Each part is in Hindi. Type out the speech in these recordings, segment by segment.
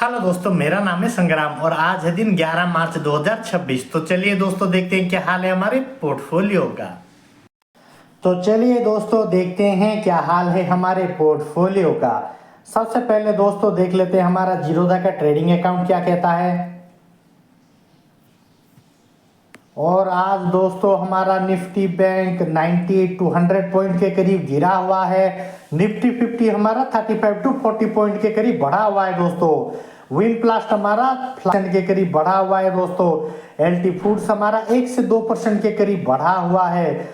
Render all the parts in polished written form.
हेलो दोस्तों, मेरा नाम है संग्राम और आज है दिन 11 मार्च 2026। तो चलिए दोस्तों देखते हैं क्या हाल है हमारे पोर्टफोलियो का। तो चलिए दोस्तों देखते हैं क्या हाल है हमारे पोर्टफोलियो का। सबसे पहले दोस्तों देख लेते हैं हमारा जीरोधा का ट्रेडिंग अकाउंट क्या कहता है। और आज दोस्तों हमारा निफ्टी बैंक 90 टू 100 पॉइंट के करीब गिरा हुआ है। निफ्टी 50 हमारा 35 टू 40 पॉइंट के करीब बढ़ा हुआ है दोस्तों। विनप्लास्ट हमारा % के करीब बढ़ा हुआ है दोस्तों। एलटी फूड्स हमारा 1 से 2% के करीब बढ़ा हुआ है।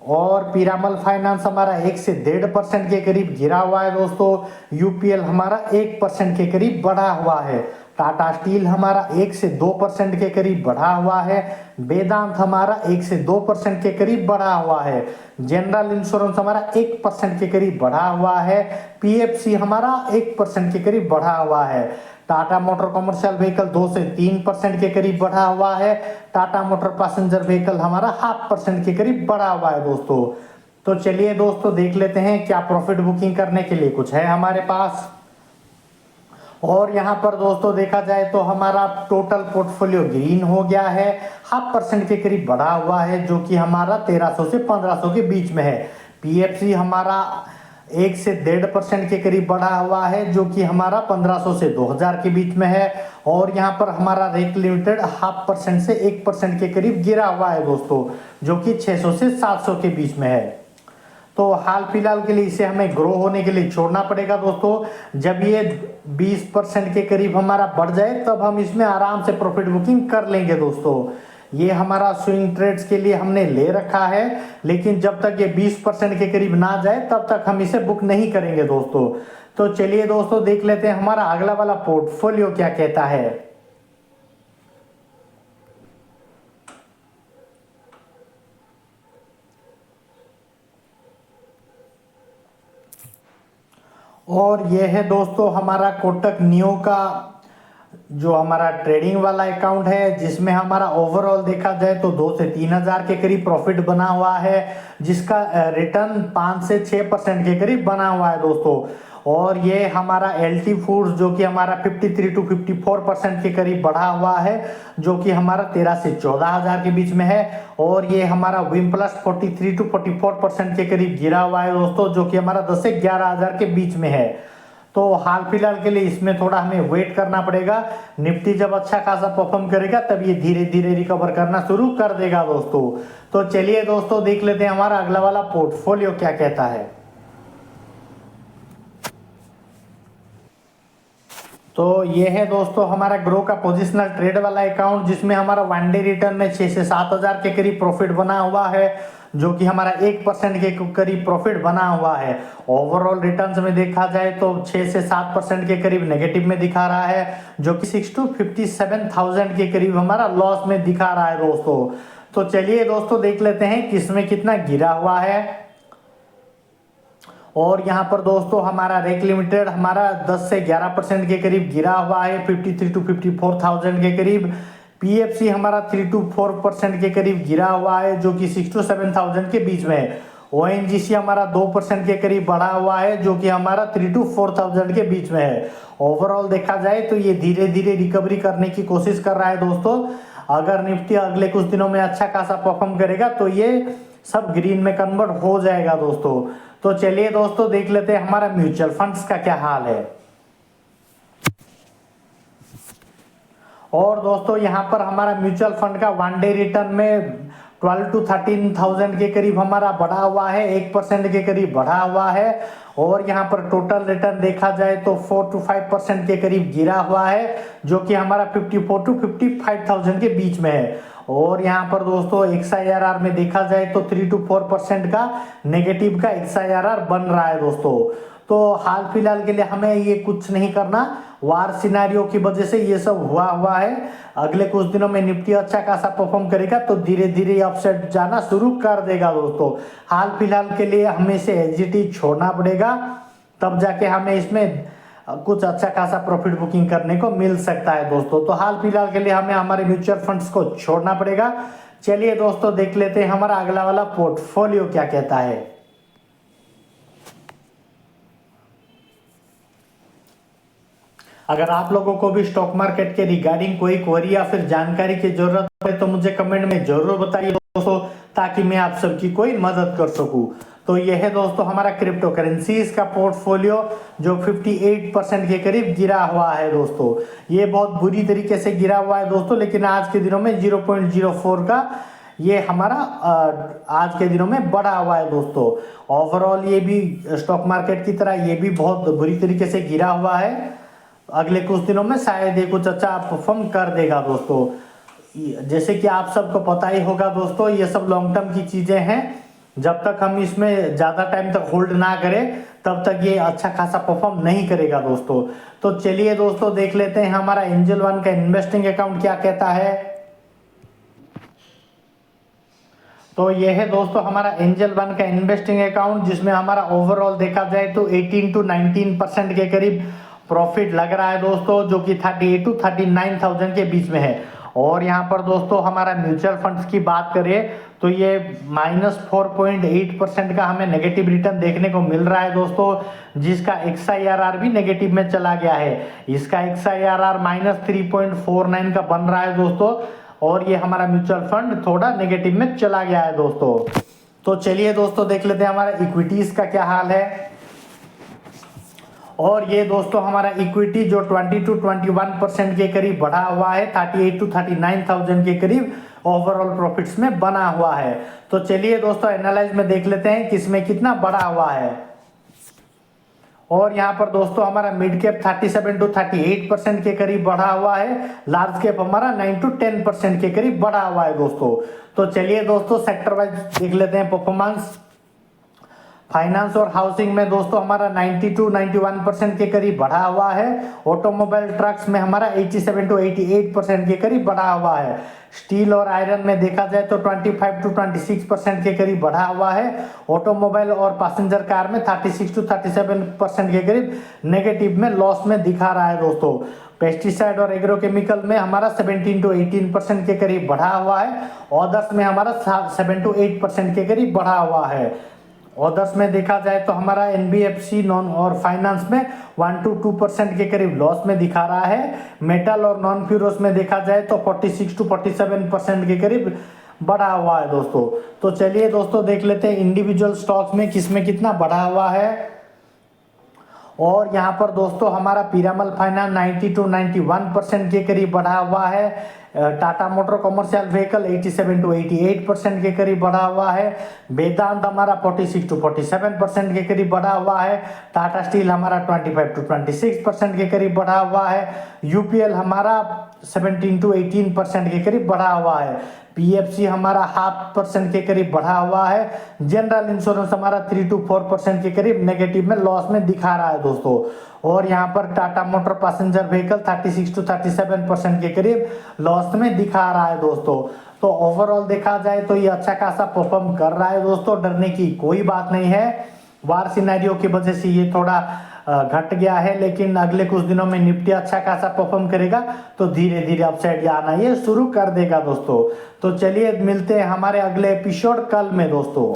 और पीरामल फाइनेंस हमारा 1 से 1.5% के करीब गिरा हुआ है दोस्तों। यूपीएल हमारा 1% के करीब बढ़ा हुआ है। टाटा स्टील हमारा 1 से 2% के करीब बढ़ा हुआ है। वेदांत हमारा 1 से 2% के करीब बढ़ा हुआ है। जनरल इंश्योरेंस हमारा 1% के करीब बढ़ा हुआ है। पीएफसी हमारा 1% के करीब बढ़ा हुआ है। टाटा मोटर कमर्शियल व्हीकल 2 से 3% के करीब बढ़ा हुआ है। टाटा मोटर पैसेंजर व्हीकल हमारा 0.5% के करीब बढ़ा हुआ है दोस्तों। तो चलिए दोस्तों देख लेते हैं क्या प्रॉफिट बुकिंग करने के लिए कुछ है हमारे पास। और यहाँ पर दोस्तों देखा जाए तो हमारा टोटल पोर्टफोलियो ग्रीन हो गया है। 0.5% के करीब बढ़ा हुआ है जो कि हमारा 1300 से 1500 के बीच में है। पीएफसी हमारा 1 से 1.5% के करीब बढ़ा हुआ है जो कि हमारा 1500 से 2000 के बीच में है। और यहाँ पर हमारा रेक लिमिटेड 0.5% से 1% के करीब गिरा हुआ है दोस्तों, जो कि 600 से 700 के बीच में है। तो हाल फिलहाल के लिए इसे हमें ग्रो होने के लिए छोड़ना पड़ेगा दोस्तों। जब ये 20% के करीब हमारा बढ़ जाए तब हम इसमें आराम से प्रॉफिट बुकिंग कर लेंगे दोस्तों। ये हमारा स्विंग ट्रेड्स के लिए हमने ले रखा है, लेकिन जब तक ये 20% के करीब ना जाए तब तक हम इसे बुक नहीं करेंगे दोस्तों। तो चलिए दोस्तों देख लेते हैं हमारा अगला वाला पोर्टफोलियो क्या कहता है। और यह है दोस्तों हमारा कोटक नियो का जो हमारा ट्रेडिंग वाला अकाउंट है, जिसमें हमारा ओवरऑल देखा जाए तो 2 से 3,000 के करीब प्रॉफिट बना हुआ है, जिसका रिटर्न 5 से 6% के करीब बना हुआ है दोस्तों। और ये हमारा एलटी फूड्स जो कि हमारा 53 टू 54% के करीब बढ़ा हुआ है, जो कि हमारा 13 से 14,000 के बीच में है। और ये हमारा विमप्लस 43 टू 44% के करीब गिरा हुआ है दोस्तों, जो कि हमारा 10 से 11,000 के बीच में है। तो हाल फिलहाल के लिए इसमें थोड़ा हमें वेट करना पड़ेगा। निफ्टी जब अच्छा खासा परफॉर्म करेगा तब ये धीरे धीरे रिकवर करना शुरू कर देगा दोस्तों। तो चलिए दोस्तों देख लेते हैं हमारा अगला वाला पोर्टफोलियो क्या कहता है। तो ये है दोस्तों हमारा ग्रो का पोजिशनल ट्रेड वाला अकाउंट, जिसमें हमारा वन डे रिटर्न में 6 से 7,000 के करीब प्रॉफिट बना हुआ है, जो कि हमारा 1% के करीब प्रॉफिट बना हुआ है। ओवरऑल रिटर्न्स में देखा जाए तो 6 से 7% के करीब नेगेटिव में दिखा रहा है, जो कि 6 टू 57,000 के करीब हमारा लॉस में दिखा रहा है दोस्तों। तो चलिए दोस्तों देख लेते हैं किसमें कितना गिरा हुआ है। और यहाँ पर दोस्तों हमारा रेक लिमिटेड हमारा 10 से 11% के करीब गिरा हुआ है, 53 टू 54,000 के करीब। पीएफसी हमारा 3 टू 4% के करीब गिरा हुआ है, जो कि 6 टू 7,000 के बीच में है। ओएनजीसी हमारा 2% के करीब बढ़ा हुआ है, जो कि हमारा 3 टू 4,000 के बीच में है। ओवरऑल देखा जाए तो ये धीरे धीरे रिकवरी करने की कोशिश कर रहा है दोस्तों। अगर निफ्टी अगले कुछ दिनों में अच्छा खासा परफॉर्म करेगा तो ये सब ग्रीन में कन्वर्ट हो जाएगा दोस्तों। तो चलिए दोस्तों देख लेते हैं हमारा म्यूचुअल फंड्स का क्या हाल है। और दोस्तों यहाँ पर हमारा म्यूचुअल फंड का वन डे रिटर्न में 12 टू 13,000 के करीब हमारा बढ़ा हुआ है, 1% के करीब बढ़ा हुआ है। और यहाँ पर टोटल रिटर्न देखा जाए तो 4 टू 5% के करीब गिरा हुआ है, जो कि हमारा 54 टू 55,000 के बीच में है। और यहाँ पर दोस्तों XIRR में देखा जाए तो 3 टू 4% का नेगेटिव का XIRR बन रहा है दोस्तों। तो हाल फिलहाल के लिए हमें ये कुछ नहीं करना, वार सिनारियो की वजह से ये सब हुआ है। अगले कुछ दिनों में निफ्टी अच्छा खासा परफॉर्म करेगा तो धीरे धीरे अपसाइड जाना शुरू कर देगा दोस्तों। हाल फिलहाल के लिए हमें इसे एग्जिट छोड़ना पड़ेगा, तब जाके हमें इसमें कुछ अच्छा खासा प्रॉफिट बुकिंग करने को मिल सकता है दोस्तों। तो हाल फिलहाल के लिए हमें हमारे म्यूचुअल फंड्स को छोड़ना पड़ेगा। चलिए दोस्तों देख लेते हैं हमारा अगला वाला पोर्टफोलियो क्या कहता है। अगर आप लोगों को भी स्टॉक मार्केट के रिगार्डिंग कोई क्वेरी या फिर जानकारी की जरूरत पड़े तो मुझे कमेंट में जरूर बताइए दोस्तों, ताकि मैं आप सबकी कोई मदद कर सकूं। तो यह है दोस्तों हमारा क्रिप्टो करेंसीज का पोर्टफोलियो जो 58% के करीब गिरा हुआ है दोस्तों। ये बहुत बुरी तरीके से गिरा हुआ है दोस्तों, लेकिन आज के दिनों में 0.04 का ये हमारा आज के दिनों में बढ़ा हुआ है दोस्तों। ओवरऑल ये भी स्टॉक मार्केट की तरह ये भी बहुत बुरी तरीके से गिरा हुआ है। अगले कुछ दिनों में शायद ये कुछ अच्छा परफॉर्म कर देगा दोस्तों। जैसे कि आप सबको पता ही होगा दोस्तों, ये सब लॉन्ग टर्म की चीजें हैं। जब तक हम इसमें ज्यादा टाइम तक होल्ड ना करें तब तक ये अच्छा खासा परफॉर्म नहीं करेगा दोस्तों। तो चलिए दोस्तों देख लेते हैं हमारा एंजल वन का इन्वेस्टिंग अकाउंट क्या कहता है। तो ये है दोस्तों हमारा एंजल वन का इन्वेस्टिंग अकाउंट, जिसमें हमारा ओवरऑल देखा जाए तो 18 to 19% के करीब प्रॉफिट लग रहा है दोस्तों, जो कि 38 to 39,000 के बीच में है। और यहाँ पर दोस्तों हमारा म्यूचुअल फंड्स की बात करें तो ये -4.8% का हमें नेगेटिव रिटर्न देखने को मिल रहा है दोस्तों, जिसका XIRR भी नेगेटिव में चला गया है। इसका XIRR -3.49 का बन रहा है दोस्तों, और ये हमारा म्यूचुअल फंड थोड़ा नेगेटिव में चला गया है दोस्तों। तो चलिए दोस्तों देख लेते हैं हमारा इक्विटीज का क्या हाल है। और ये दोस्तों हमारा इक्विटी जो 20 to 21% के करीब बढ़ा हुआ है, 38 to 39,000 के करीब ओवरऑल प्रॉफिट्स में बना हुआ है। तो चलिए दोस्तों एनालाइज में देख लेते हैं किसमें कितना बढ़ा हुआ है। और यहाँ पर दोस्तों हमारा मिड कैप 37 to 38% के करीब बढ़ा हुआ है, लार्ज कैप हमारा 9 to 10% के करीब बढ़ा हुआ है दोस्तों। तो चलिए दोस्तों सेक्टर वाइज देख लेते हैं परफॉर्मेंस। फाइनेंस और हाउसिंग में दोस्तों हमारा 90 to 91% के करीब बढ़ा हुआ है। ऑटोमोबाइल ट्रक्स में हमारा 87 to 88% के करीब बढ़ा हुआ है। स्टील और आयरन में देखा जाए तो 25 to 26% के करीब बढ़ा हुआ है। ऑटोमोबाइल और पैसेंजर कार में 36 to 37% के करीब नेगेटिव में लॉस में दिखा रहा है दोस्तों। पेस्टिसाइड और एग्रोकेमिकल में हमारा 17 to 18% के करीब बढ़ा हुआ है। ऑदर्स में हमारा 7 to 8% के करीब बढ़ा हुआ है। ऑदर्स में देखा जाए तो हमारा NBFC नॉन और फाइनेंस में 1 to 2% के करीब लॉस में दिखा रहा है। मेटल और नॉन फ्यूरोस में देखा जाए तो 46 to 47% के करीब बढ़ा हुआ है दोस्तों। तो चलिए दोस्तों देख लेते हैं इंडिविजुअल स्टॉक्स में किसमें कितना बढ़ा हुआ है। और यहाँ पर दोस्तों हमारा पीरामल फाइनेंस 90 to 91% के करीब बढ़ा हुआ है। Tata motor commercial vehicle 87 to 88% के करीब बढ़ा हुआ है। वेदांत हमारा 46 to 47% के करीब बढ़ा हुआ है। टाटा स्टील हमारा 25 to 26% के करीब बढ़ा हुआ है। UPL हमारा 17 to 18% के करीब बढ़ा हुआ है। PFC हमारा 0.5% के करीब बढ़ा हुआ है। जनरल इंश्योरेंस हमारा 3 to 4% के करीब नेगेटिव में लॉस में दिखा रहा है दोस्तों। और यहाँ पर Tata motor passenger vehicle 36 to 37% के करीब लॉस में दिखा रहा है दोस्तों। तो ओवरऑल देखा जाए तो ये अच्छा खासा परफॉर्म कर रहा है दोस्तों, डरने की कोई बात नहीं है। वार सिनेरियो की वजह से ये थोड़ा घट गया है, लेकिन अगले कुछ दिनों में निफ्टी अच्छा खासा परफॉर्म करेगा तो धीरे धीरे अपसाइड आना ये शुरू कर देगा दोस्तों। तो चलिए मिलते हैं हमारे अगले एपिसोड कल में दोस्तों।